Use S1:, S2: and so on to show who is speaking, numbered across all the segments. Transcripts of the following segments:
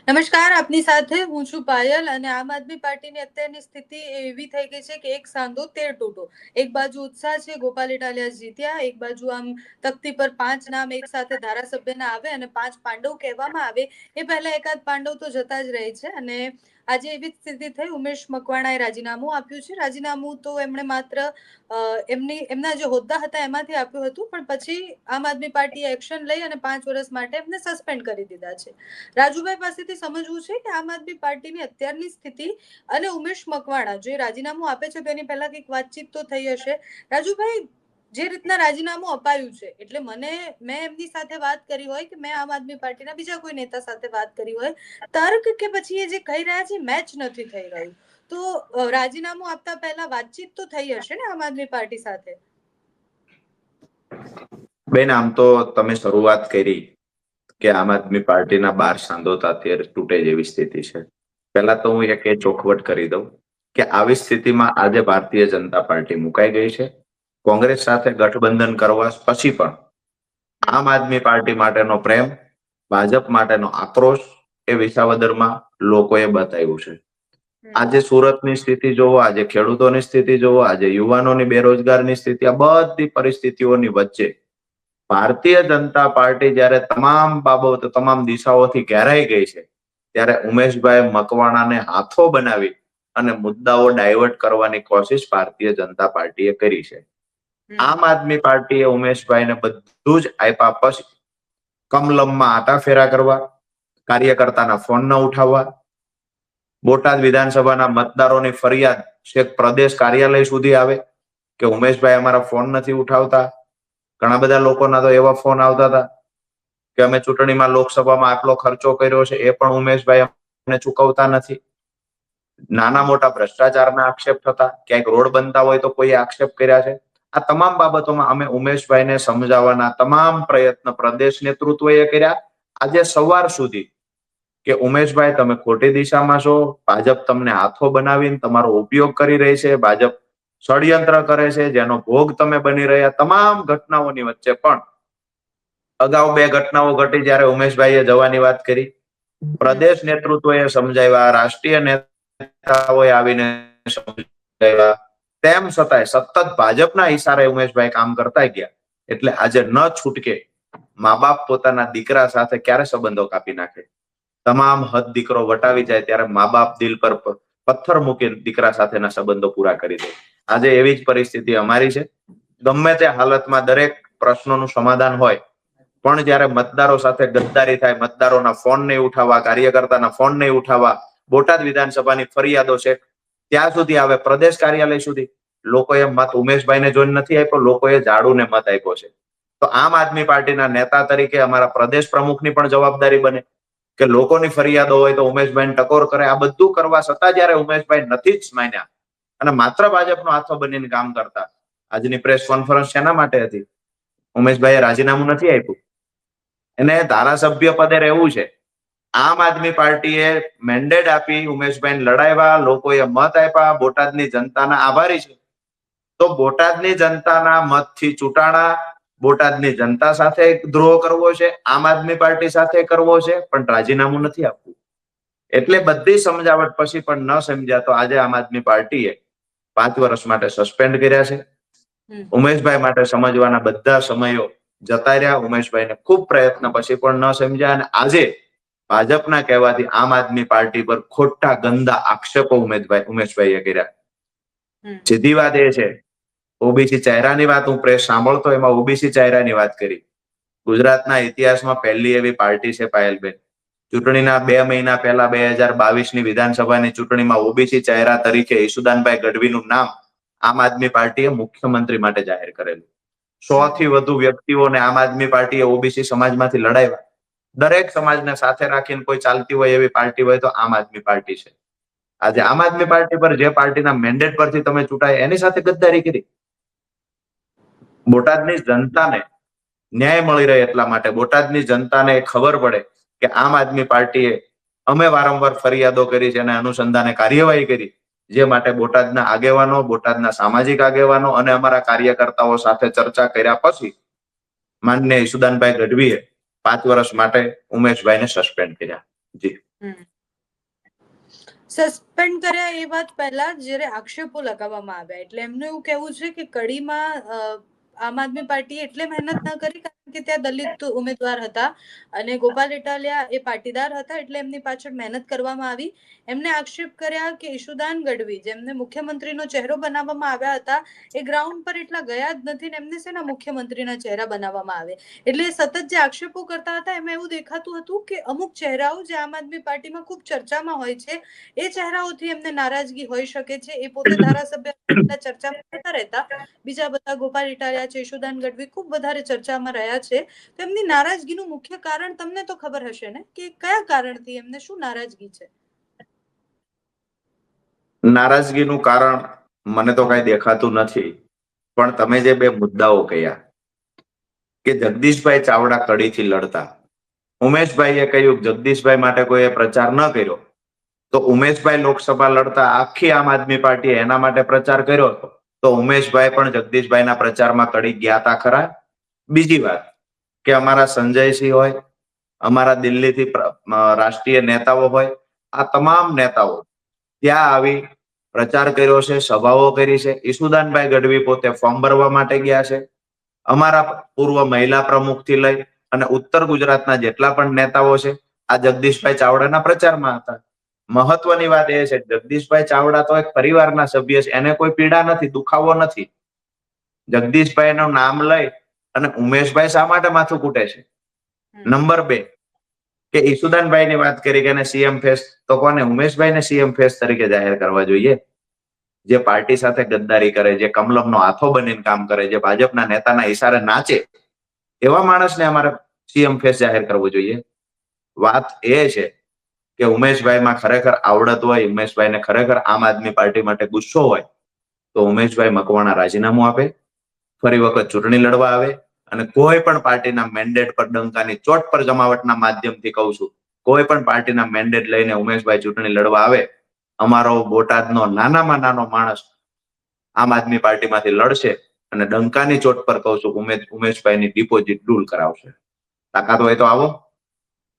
S1: નમસ્કાર, આપની સાથે હું છું પાયલ અને આમ આદમી પાર્ટીની અત્યારની સ્થિતિ એવી થઈ ગઈ છે કે એક સાંધો તેર તૂટો. એક બાજુ ઉત્સાહ છે, ગોપાલ ઇટાલિયા જીત્યા, એક બાજુ આમ તકતી પર 5 નામ એક સાથે ધારાસભ્યના આવે અને 5 પાંડવ કહેવામાં આવે એ પહેલા એકાદ પાંડવ તો જતા જ રહે છે. અને આજે એવી સ્થિતિ થઈ, ઉમેશ મકવાણાએ રાજીનામું આપ્યું છે. રાજીનામું તો એમણે માત્ર એમના જે હોદ્દા હતા એમાંથી આપ્યું હતું, પણ પછી આમ આદમી પાર્ટીએ એક્શન લઈ અને 5 વર્ષ માટે એમને સસ્પેન્ડ કરી દીધા છે. રાજુભાઈ પાસેથી સમજવું છે કે આમ આદમી પાર્ટીની અત્યારની સ્થિતિ અને ઉમેશ મકવાણા જે રાજીનામું આપે છે તેની પહેલા કંઈક વાતચીત તો થઈ હશે. રાજુભાઈ, જે રીતના રાજીનામું અપાયું છે, એટલે મેં એમની સાથે વાત કરી હોય કે મેં આમ આદમી પાર્ટીના બીજા કોઈ નેતા સાથે વાત કરી હોય, તર્ક કે પછી એ જે કહી રહ્યા છે મેચ નથી થઈ રહ્યું. તો રાજીનામું આપતા પહેલા વાતચીત તો થઈ હશે ને આમ આદમી પાર્ટી સાથે?
S2: બેન, આમ તો તમે શરૂઆત કરી કે આમ આદમી પાર્ટીના 12 સાંધોતા 13 તૂટે જેવી સ્થિતિ છે. પહેલા તો હું એક ચોખવટ કરી દઉં કે આવી સ્થિતિમાં આજે ભારતીય જનતા પાર્ટી મુકાઈ ગઈ છે. કોંગ્રેસ સાથે ગઠબંધન કરવા પછી પણ આમ આદમી પાર્ટી માટેનો પ્રેમ, ભાજપ માટેનો આક્રોશ એ વિસાવદરમાં લોકોએ બતાવ્યું છે. આજે સુરતની સ્થિતિ જોવો, આજે ખેડૂતોની સ્થિતિ જોવો, આજે યુવાનોની બેરોજગારની સ્થિતિ, આ બધી પરિસ્થિતિઓની વચ્ચે ભારતીય જનતા પાર્ટી જ્યારે તમામ બાબતો, તમામ દિશાઓથી ઘેરાઈ ગઈ છે, ત્યારે ઉમેશભાઈ મકવાણાને હાથો બનાવી અને મુદ્દાઓ ડાયવર્ટ કરવાની કોશિશ ભારતીય જનતા પાર્ટીએ કરી છે. આમ આદમી પાર્ટીએ ઉમેશભાઈને બધું જ આપ્યા પછી કમલમમાં આટાફેરા કરવા, કાર્યકર્તાના ફોન ન ઉઠાવવા, બોટાદ વિધાનસભાના મતદારોની ફરિયાદ છેક પ્રદેશ કાર્યાલય સુધી આવે કે ઉમેશભાઈ અમારા ફોન નથી ઉઠાવતા. ઘણા બધા લોકોના તો એવા ફોન આવતા હતા કે અમે ચૂંટણીમાં લોકસભામાં આટલો ખર્ચો કર્યો છે એ પણ ઉમેશભાઈ અમને ચૂકવતા નથી. નાના મોટા ભ્રષ્ટાચારના આક્ષેપ થતા, ક્યાંક રોડ બનતા હોય તો કોઈ આક્ષેપ કર્યા છે. આ તમામ બાબતોમાં અમે ઉમેશભાઈને સમજાવવાના તમામ પ્રયત્ન પ્રદેશ નેતૃત્વએ કર્યા. આજે સવાર સુધી કે ઉમેશભાઈ તમે ખોટી દિશામાં છો, ભાજપ તમને હાથો બનાવીને તમારો ઉપયોગ કરી રહી છે, ભાજપ ષડયંત્ર કરે છે, જેનો ભોગ તમે બની રહ્યા. તમામ ઘટનાઓની વચ્ચે પણ અગાઉ 2 ઘટનાઓ ઘટી જ્યારે ઉમેશભાઈએ જવાની વાત કરી, પ્રદેશ નેતૃત્વએ સમજાવ્યા, રાષ્ટ્રીય નેતાઓએ આવીને સમજાવ્યા, તેમ છતાંય સતત ભાજપના ઈશારે ઉમેશભાઈ કામ કરતા ગયા. એટલે આજે ન છૂટકે મા બાપ પોતાના દીકરા સાથે ક્યારે સંબંધો કાપી નાખે, તમામ હદ દીકરો વટાવી જાય ત્યારે મા બાપ દિલ પર પથ્થર મૂકી દીકરા સાથેના સંબંધો પૂરા કરી દે. આજે એવી જ પરિસ્થિતિ અમારી છે. ગમે તે હાલતમાં દરેક પ્રશ્નોનું સમાધાન હોય, પણ જ્યારે મતદારો સાથે ગદ્દારી થાય, મતદારોના ફોન નહીં ઉઠાવવા, કાર્યકર્તાના ફોન નહીં ઉઠાવવા, બોટાદ વિધાનસભાની ફરિયાદો છે ત્યાં સુધી આવે, પ્રદેશ કાર્યાલય સુધી, લોકોએ મત ઉમેશભાઈને જોઈને નથી આપ્યો, લોકોએ ઝાડુને મત આપ્યો છે. તો આમ આદમી પાર્ટીના નેતા તરીકે અમારા પ્રદેશ પ્રમુખની પણ જવાબદારી બને કે લોકોની ફરિયાદો હોય તો ઉમેશભાઈને ટકોર કરે. આ બધું કરવા છતાં જયારે ઉમેશભાઈ નથી જ માન્યા અને માત્ર ભાજપનો હાથો બનીને કામ કરતા, આજની પ્રેસ કોન્ફરન્સ શેના માટે હતી? ઉમેશભાઈએ રાજીનામું નથી આપ્યું, એને ધારાસભ્ય પદે રહેવું છે. આમ આદમી પાર્ટીએ મેન્ડેટ આપી, ઉમેશભાઈને લડાવ્યા, લોકોએ મત આપ્યા, બોટાદની જનતાના આભારી છે. તો બોટાદની જનતાના મતથી ચૂંટાણા, બોટાદની જનતા સાથે દ્રોહ કરવો છે, આમ આદમી પાર્ટી સાથે કરવો છે, પણ રાજીનામું નથી આપવું. એટલે બધી સમજાવટ પછી પણ ન સમજ્યા તો આજે આમ આદમી પાર્ટીએ 5 વર્ષ માટે સસ્પેન્ડ કર્યા છે. ઉમેશભાઈ માટે સમજવાના બધા સમયો જતા રહ્યા. ઉમેશભાઈને ખૂબ પ્રયત્ન પછી પણ ન સમજ્યા અને આજે ભાજપના કહેવાથી આમ આદમી પાર્ટી પર ખોટા ગંદા આક્ષેપો ઉમેશભાઈએ કર્યા. સીધી વાત એ છે, ઓબીસી ચહેરાની વાત હું પ્રેસ સાંભળતો એમાં ઓબીસી ચહેરાની વાત કરી. ગુજરાતના ઇતિહાસમાં પહેલી એવી પાર્ટી છે પાયલબેન, ચૂંટણીના 2 મહિના પહેલા 2022ની વિધાનસભાની ચૂંટણીમાં ઓબીસી ચહેરા તરીકે ઈસુદાનભાઈ ગઢવીનું નામ આમ આદમી પાર્ટીએ મુખ્યમંત્રી માટે જાહેર કરેલું. 100 થી વધુ વ્યક્તિઓને આમ આદમી પાર્ટીએ ઓબીસી સમાજમાંથી લડાવ્યા. દરેક સમાજને સાથે રાખીને કોઈ ચાલતી હોય એવી પાર્ટી હોય તો આમ આદમી પાર્ટી છે. આજે આમ આદમી પાર્ટી પર જે પાર્ટીના મેન્ડેટ પરથી તમે ચૂંટાય એની સાથે ગદ્દારી કરી. બોટાદની જનતાને ન્યાય મળી રહે એટલા માટે, બોટાદની જનતાને ખબર પડે કે આમ આદમી પાર્ટીએ અમે વારંવાર ફરિયાદો કરી છે અને અનુસંધાને કાર્યવાહી કરી, જે માટે બોટાદના આગેવાનો, બોટાદના સામાજિક આગેવાનો અને અમારા કાર્યકર્તાઓ સાથે ચર્ચા કર્યા પછી માનનીય ઈસુદાનભાઈ ગઢવીએ 5 વર્ષ માટે ઉમેશભાઈને સસ્પેન્ડ કર્યા. જી.
S1: સસ્પેન્ડ કર્યા એ વાત પહેલા જ્યારે આક્ષેપો લગાવવામાં આવ્યા એટલે એમનું એવું કહેવું છે કે કડીમાં આમ આદમી પાર્ટી એટલે મહેનત ન કરી કારણ કે ત્યાં દલિત ઉમેદવાર હતા અને ગોપાલ ઇટાલિયા એ પાટીદાર હતા એટલે એમની પાછળ મહેનત કરવામાં આવી. એમને આક્ષેપ કર્યા કે ઈશુદાન ગઢવી જેમને મુખ્યમંત્રીનો ચહેરો બનાવવામાં આવ્યા હતા એ ગ્રાઉન્ડ પર એટલા ગયા જ નથી ને એમને શેના મુખ્યમંત્રીના ચહેરા બનાવવામાં આવે. એટલે સતત જે આક્ષેપો કરતા હતા એમાં એવું દેખાતું હતું કે અમુક ચહેરાઓ જે આમ આદમી પાર્ટીમાં ખૂબ ચર્ચામાં હોય છે એ ચહેરાઓથી એમને નારાજગી હોઈ શકે છે. એ પોતે ધારાસભ્ય ચર્ચામાં નતા રહેતા, બીજા બધા ગોપાલ ઇટાલિયા છે, ઈશુદાન ગઢવી ખૂબ વધારે ચર્ચામાં રહ્યા છે. તો એમની નારાજગીનું મુખ્ય કારણ તમને તો ખબર હશે ને કે કયા કારણથી એમને શું નારાજગી છે?
S2: નારાજગીનું કારણ મને તો કઈ દેખાતું નથી, પણ તમે જે બે મુદ્દાઓ કહ્યા કે જગદીશભાઈ ચાવડા કડીથી લડતા, ઉમેશભાઈએ કહ્યું જગદીશભાઈ માટે કોઈએ પ્રચાર ન કર્યો, તો ઉમેશભાઈ લોકસભા લડતા આખી આમ આદમી પાર્ટીએ એના માટે પ્રચાર કર્યો હતો, તો ઉમેશભાઈ પણ જગદીશભાઈના પ્રચારમાં કડી ગયા હતા ખરા? બીજી વાત કે અમારા સંજયસિંહ હોય, અમારા દિલ્હીથી રાષ્ટ્રીય નેતાઓ હોય, આ તમામ નેતાઓ ત્યાં આવી પ્રચાર કર્યો છે, સભાઓ કરી છે. ઈશુદાનભાઈ ગઢવી પોતે ફોર્મ ભરવા માટે ગયા છે. અમારા પૂર્વ મહિલા પ્રમુખથી લઈ અને ઉત્તર ગુજરાતના જેટલા પણ નેતાઓ છે આ જગદીશભાઈ ચાવડાના પ્રચારમાં હતા. મહત્વની વાત એ છે જગદીશભાઈ ચાવડા તો એક પરિવારના સભ્ય છે, એને કોઈ પીડા નથી, દુખાવો નથી. જગદીશભાઈનું નામ લઈ અને ઉમેશભાઈ શા માટે માથું કૂટે છે? નંબર 2 કે ઈશુદાનભાઈની વાત કરી કે સીએમ ફેસ, તો કોને ઉમેશભાઈને સીએમ ફેસ તરીકે જાહેર કરવા જોઈએ? જે પાર્ટી સાથે ગદ્દારી કરે, જે કમલમનો હાથો બનીને કામ કરે, જે ભાજપના નેતાના ઈશારે નાચે, એવા માણસને અમારે સીએમ ફેસ જાહેર કરવો જોઈએ. વાત એ છે કે ઉમેશભાઈમાં ખરેખર આવડત હોય, ઉમેશભાઈને ખરેખર આમ આદમી પાર્ટી માટે ગુસ્સો હોય, તો ઉમેશભાઈ મકવાણા રાજીનામું આપે, ફરી વખત ચૂંટણી લડવા આવે અને કોઈ પણ પાર્ટીના મેન્ડેટ પર ડંકાની ચોટ પર જમાવટના માધ્યમથી કહું છું, કોઈ પણ પાર્ટીના મેન્ડેટ લઈને ઉમેશભાઈ ચૂંટણી લડવા આવે, અમારો બોટાદનો નાનામાં નાનો માણસ આમ આદમી પાર્ટીમાંથી લડશે અને ડંકાની ચોટ પર કહું છું ઉમેશભાઈની ડિપોઝિટ ડૂલ કરાવશે. તાકાત હોય તો આવો.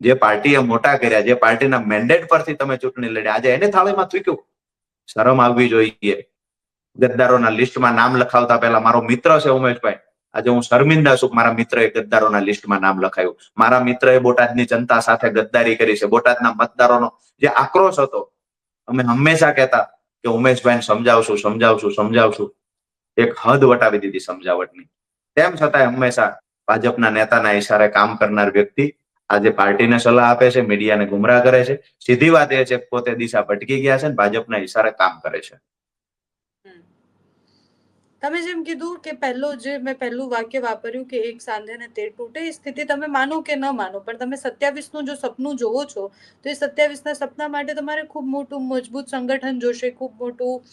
S2: જે પાર્ટીએ મોટા કર્યા, જે પાર્ટીના મેન્ડેટ પરથી તમે ચૂંટણી લડ્યા, આજે એને થાળીમાં થૂક્યું. શરમ આવવી જોઈએ. ગદ્દારોના લિસ્ટમાં નામ લખાવતા પહેલા મારો મિત્ર છે ઉમેશભાઈ, આજે હું શર્મિંદા છું મારા મિત્રએ ગદ્દારોના લિસ્ટમાં નામ લખાયું. મારા મિત્રએ બોટાદની જનતા સાથે ગદ્દારી કરી છે. બોટાદના મતદારોનો જે આક્રોશ હતો, અમે હંમેશા કહેતા કે ઉમેશભાઈને સમજાવશું. એક હદ વટાવી દીધી સમજાવટની. તેમ છતાં હંમેશા ભાજપના નેતાના ઈશારે કામ કરનાર વ્યક્તિ આજે પાર્ટીને સલાહ આપે છે, મીડિયાને ગુમરાહ કરે છે. સીધી વાત એ છે પોતે દિશા ભટકી ગયા છે, ભાજપના ઈશારે કામ કરે છે.
S1: તમે જેમ કીધું કે મેં પહેલું વાક્ય વાપર્યું કે એક સાંધે ને તેર તૂટે, એ સ્થિતિ તમે માનો કે ન માનો, પણ તમે 27નું જો સપનું જોવો છો તો એ 27ના સપના માટે તમારે ખૂબ મોટું મજબૂત સંગઠન જોશે, ખૂબ મોટું.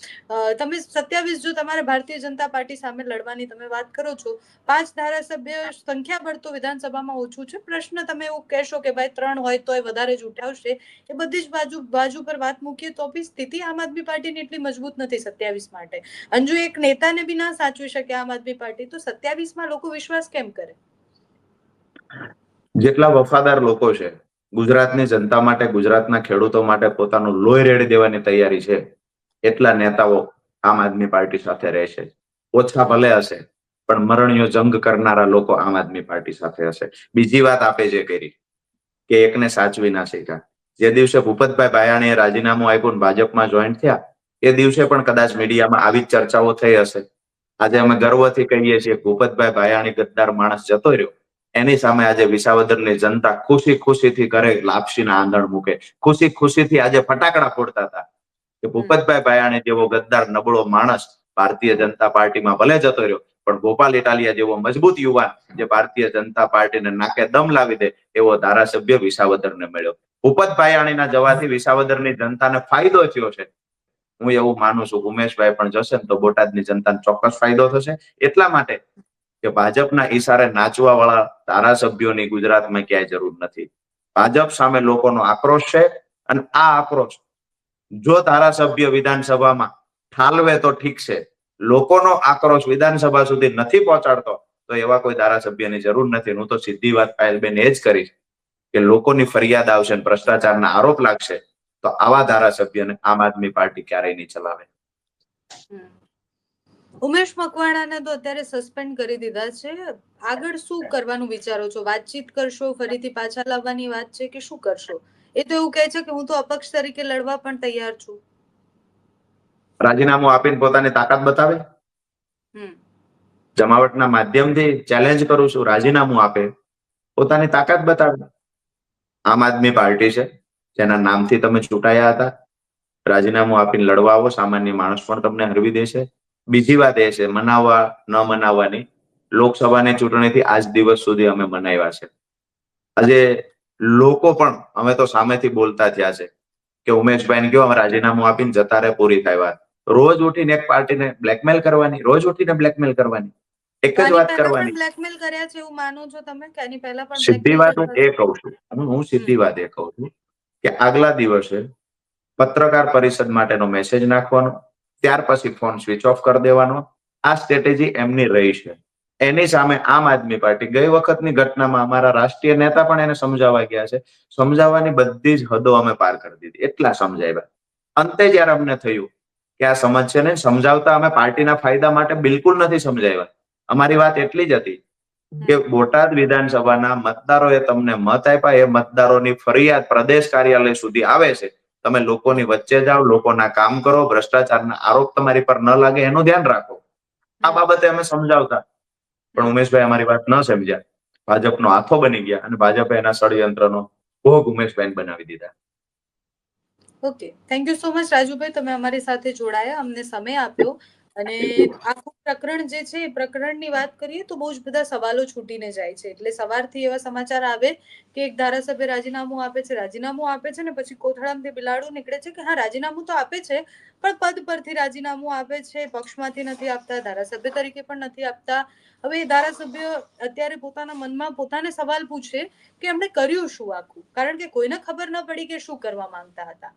S1: તમે 27 જો તમારે ભારતીય જનતા પાર્ટી સામે લડવાની તમે વાત કરો છો, 5 ધારાસભ્ય સંખ્યાબળ તો વિધાનસભામાં ઓછું છે. પ્રશ્ન તમે એવું કહેશો કે ભાઈ 3 હોય તો એ વધારે જ ઉઠાવશે, એ બધી જ બાજુ પર વાત મૂકીએ તો બી સ્થિતિ આમ આદમી પાર્ટીની એટલી મજબૂત નથી 27 માટે. અંજુ એક નેતાને બી ના સાચવી શકે આમ આદમી પાર્ટી, તો 27માં લોકો વિશ્વાસ કેમ કરે?
S2: જેટલા વફાદાર લોકો છે, ગુજરાતની જનતા માટે, ગુજરાતના ખેડૂતો માટે પોતાનું લોહી રેડી દેવાની તૈયારી છે, એટલા નેતાઓ આમ આદમી પાર્ટી સાથે રહેશે. ઓછા ભલે હશે, પણ મરણીયો જંગ કરનારા લોકો આમ આદમી પાર્ટી સાથે હશે. બીજી વાત આપે જે કરી કે એકને સાચવી ના શક્યા. જે દિવસે ભૂપતભાઈ ભાયાણીએ રાજીનામું આપ્યું ભાજપમાં જોઈન્ટ થયા, એ દિવસે પણ કદાચ મીડિયામાં આવી ચર્ચાઓ થઈ હશે. આજે અમે ગર્વથી કહીએ છીએ ભૂપતભાઈ ભાયાણી ગદ્દાર માણસ જતો રહ્યો, એની સામે આજે વિસાવદરની જનતા ખુશીથી ઘરે લાપસીના આંધણ મૂકે, ખુશીથી આજે ફટાકડા ફોડતા હતા કે ભૂપતભાઈ ભાયાણી જેવો ગદ્દાર નબળો માણસ ભારતીય જનતા પાર્ટીમાં ભલે જતો રહ્યો, પણ ગોપાલ ઇટાલિયા જેવો મજબૂત યુવાન જે ભારતીય જનતા પાર્ટીને નાકે દમ લાવી દે એવો ધારાસભ્ય વિસાવદરને મળ્યો. ભૂપત ભાયાણીના જવાથી વિસાવદરની જનતાને ફાયદો થયો છે. હું એવું માનું છું ઉમેશભાઈ પણ જશે ને તો બોટાદની જનતાને ચોક્કસ ફાયદો થશે. એટલા માટે કે ભાજપના ઈશારે નાચવા વાળા ધારાસભ્યોની ગુજરાતમાં ક્યાંય જરૂર નથી. ભાજપ સામે લોકોનો આક્રોશ છે અને આ આક્રોશ જો ધારાસભ્ય વિધાનસભામાં ઠાલવે તો ઠીક છે, લોકોનો આક્રોશ વિધાનસભા સુધી નથી પહોંચાડતો તો એવા કોઈ ધારાસભ્યની જરૂર નથી. હું તો સીધી વાત પાયલબેન એ જ કરીશ કે લોકોની ફરિયાદ આવશે, ભ્રષ્ટાચારના આરોપ લાગશે તો આવા ધારાસભ્યને આમ આદમી પાર્ટી ક્યારેય નહીં ચલાવે.
S1: ઉમેશ મકવાણાને તો અત્યારે સસ્પેન્ડ કરી દીધા છે. આગળ શું કરવાનું વિચારો છો? વાતચીત કરશો, ફરીથી પાછા લાવવાની વાત છે કે શું કરશો? એ તો એવું કહે છે કે હું તો અપક્ષ તરીકે લડવા પણ તૈયાર છું.
S2: રાજીનામું આપીને પોતાની તાકાત બતાવે. જમાવટના માધ્યમથી ચેલેન્જ કરું છું, રાજીનામું આપે, પોતાની તાકાત બતાવે. આમ આદમી પાર્ટી છે જેના નામથી તમે ચૂંટાયા હતા. રાજીનામું આપીને લડવા આવો, સામાન્ય માણસ પણ તમને હરવી દેશે. બીજી વાત એ છે, મનાવવા ન મનાવવાની, લોકસભાની ચૂંટણીથી આજ દિવસ સુધી અમે મનાવ્યા છે. આજે લોકો પણ અમે તો સામેથી બોલતા થયા છે કે ઉમેશભાઈને કયો અમે રાજીનામું આપીને જતા રહે, પૂરી થાય વાત. રોજ ઉઠીને એક પાર્ટીને બ્લેકમેલ કરવાની, રોજ ઉઠીને બ્લેકમેલ કરવાની, એક જ વાત કરવાની.
S1: બ્લેકમેલ કર્યા છે એવું માનો છો તમે કે આની પહેલા પણ
S2: સીધી વાત હું એ કહું છું, હું સીધી વાત એ કહું છું કે આગલા દિવસે પત્રકાર પરિષદ માટેનો મેસેજ નાખવાનો, ત્યાર પછી ફોન સ્વિચ ઓફ કરી દેવાનો. આ સ્ટ્રેટેજી એમની રહી છે. એની સામે આમ આદમી પાર્ટી ગઈ વખતની ઘટનામાં અમારા રાષ્ટ્રીય નેતા પણ એને સમજાવવા ગયા છે. સમજાવવાની બધી જ હદો અમે પાર કરી દીધી, એટલા સમજાવ્યા. અંતે જયારે અમને થયું કે આ સમજ છે ને, સમજાવતા અમે પાર્ટીના ફાયદા માટે બિલકુલ નથી સમજાવ્યા. અમારી વાત એટલી જ હતી કે બોટાદ વિધાનસભાના મતદારોએ તમને મત આપ્યા, એ મતદારોની ફરિયાદ પ્રદેશ કાર્યાલય સુધી આવે છે. તમે લોકોની વચ્ચે જાઓ, લોકોના કામ કરો, ભ્રષ્ટાચારના આરોપ તમારી પર ન લાગે એનું ધ્યાન રાખો. આ બાબતે અમે સમજાવતા, પણ ઉમેશભાઈ અમારી વાત ન સમજ્યા. ભાજપનો હાથો બની ગયા અને ભાજપે એના ષડયંત્રનો ભોગ ઉમેશભાઈ બનાવી દીધા.
S1: Okay, thank you so much Rajubhai, તમે અમારી સાથે જોડાયા, અમને સમય આપ્યો. અને આખું પ્રકરણ જે છે એ પ્રકરણની વાત કરીએ તો બહુ જ બધા સવાલો છૂટીને જાય છે. એટલે સવારથી એવા સમાચાર આવે કે એક ધારાસભ્ય રાજીનામું આપે છે ને પછી કોથળામાંથી બિલાડું નીકળે છે કે હા રાજીનામું તો આપે છે, પણ પદ પરથી રાજીનામું આપે છે, પક્ષમાંથી નથી આપતા, ધારાસભ્ય તરીકે પણ નથી આપતા. હવે એ ધારાસભ્ય અત્યારે પોતાના મનમાં પોતાને સવાલ પૂછે કે એમણે કર્યું શું આખું, કારણ કે કોઈને ખબર ન પડી કે શું કરવા માંગતા હતા.